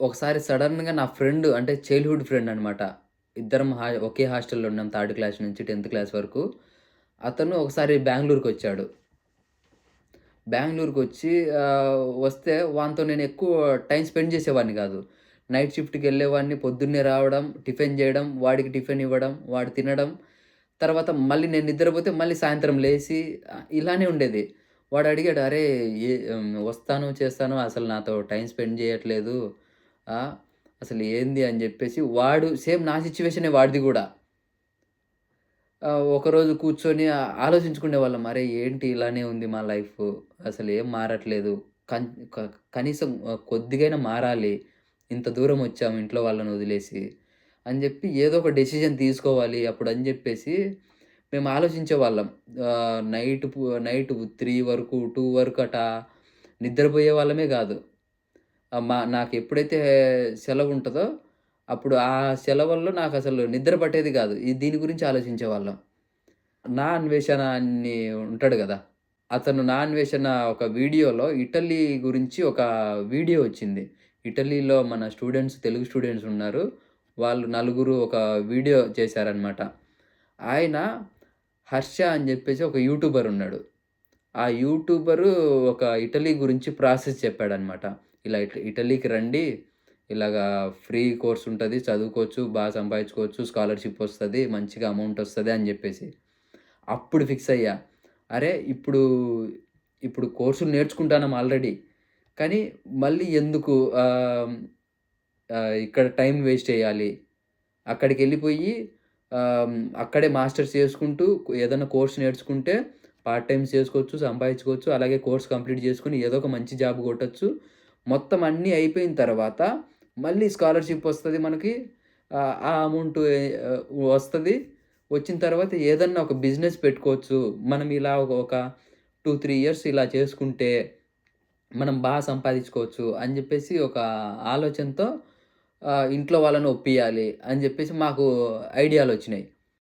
ఒకసారి సడెన్‌గా నా ఫ్రెండ్ అంటే చైల్డ్‌హుడ్ ఫ్రెండ్ అనమాట. ఇద్దరం ఒకే హాస్టల్‌లో ఉన్నాం థర్డ్ క్లాస్ నుంచి 10థ్ క్లాస్ వరకు. అతను ఒకసారి బెంగుళూరుకొచ్చాడు. బెంగుళూరుకొచ్చి వస్తే వానితో నేను ఎక్కువ టైమ్ స్పెండ్ చేసేవాడిని గాదు. నైట్ షిఫ్ట్‌కెళ్ళేవాడిని. పొద్దున్నే రావడం, టిఫిన్ జేయడం, వాడికి టిఫిన్ ఇవ్వడం, వాడు తినడం. తర్వాత మళ్ళీ నేను నిద్రపోతే మళ్ళీ సాయంత్రం లేసి ఇలానే ఉండేది. వాడడిగాడు, "అరే! వస్తాను, చేస్తాను అసలు నాతో టైమ్ స్పెండ్ జేయట్లేదు. ఆ! అసలు ఏంది?" అని జెప్పేసి వాడు సేమ్ నా సిట్యుయేషనే వాడిది గూడా. ఒకరోజు కూర్చొని ఆలోచించుకునేవాళ్ళం. అరే! ఏంటి ఇలానే ఉంది మా లైఫు. అసలేం మారట్లేదు. కన్ క కనీసం కొద్దిగైనా మారాలి. ఇంత దూరం వచ్చాము ఇంట్లో వాళ్ళని వదిలేసి. అని జెప్పి ఏదో ఒక డెసిషన్ తీసుకోవాలి అప్పుడని జెప్పేసి మేము ఆలోచించేవాళ్ళం. నైట్ 3 వరకు, 2 వరకు నిద్రపోయే వాళ్ళమే గాదు. నాకెప్పుడైతే సెలవుంటదో, అప్పుడు ఆ సెలవుల్లో నాకసలు నిద్ర పట్టేది గాదు. దీని గురించి ఆలోచించేవాళ్ళం. 'నా అన్వేషణ' అని ఉంటాడు గదా! అతను 'నా అన్వేషణ' ఒక వీడియోలో ఇటలీ గురించి ఒక వీడియో వచ్చింది. ఇటలీలో మన తెలుగు స్టూడెంట్స్ ఉన్నారు. వాళ్ళు నలుగురు ఒక వీడియో చేశారనమాట. ఆయన 'హర్ష' అని జెప్పేసి ఒక యూట్యూబర్ ఉన్నాడు. ఆ యూట్యూబరు ఒక ఇటలీ గురించి ప్రాసెస్ చెప్పాడనమాట. ఇలా ఇటలీకి రండి. ఇలాగా ఫ్రీ కోర్స్ ఉంటది. చదువుకోవచ్చు, సంపాదించుకోవచ్చు, స్కాలర్‌షిప్ ఒస్తది, మంచిగా అమౌంట్ ఒస్తది అని జెప్పేసి. అప్పుడు ఫిక్స్ అయ్యా. అరే! ఇప్పుడు కోర్సులు నేర్చుకుంటాన్నాం ఆల్రెడీ. కానీ మళ్ళీ ఎందుకు ఆహ్, ఇక్కడ టైమ్ వేస్ట్ చేయాలి. అక్కడికెళ్ళిపోయి అక్కడే మాస్టర్స్ చేసుకుంటూ ఏదన్నా కోర్స్ నేర్చుకుంటే పార్ట్ టైమ్స్ చేసుకోవచ్చు, సంపాదించుకోవచ్చు. అలాగే కోర్స్ కంప్లీట్ చేసుకొని ఏదో ఒక మంచి జాబ్ కొట్టొచ్చు. మొత్తం అన్నీ అయిపోయిన తర్వాత మళ్ళీ స్కాలర్‌షిప్ వస్తది మనకి. ఆ అమౌంట్ వస్తది. వచ్చిన తర్వాత ఏదన్నా ఒక బిజినెస్ పెట్టుకోవచ్చు. మనం ఇలా ఒక 2, 3 ఇయర్స్ ఇలా చేసుకుంటే మనం సంపాదించుకోవచ్చు అని జెప్పేసి ఒక ఆలోచనతో ఇంట్లో వాళ్ళని ఒప్పియాలి అని జెప్పేసి మాకు ఐడియాలొచ్చినాయి.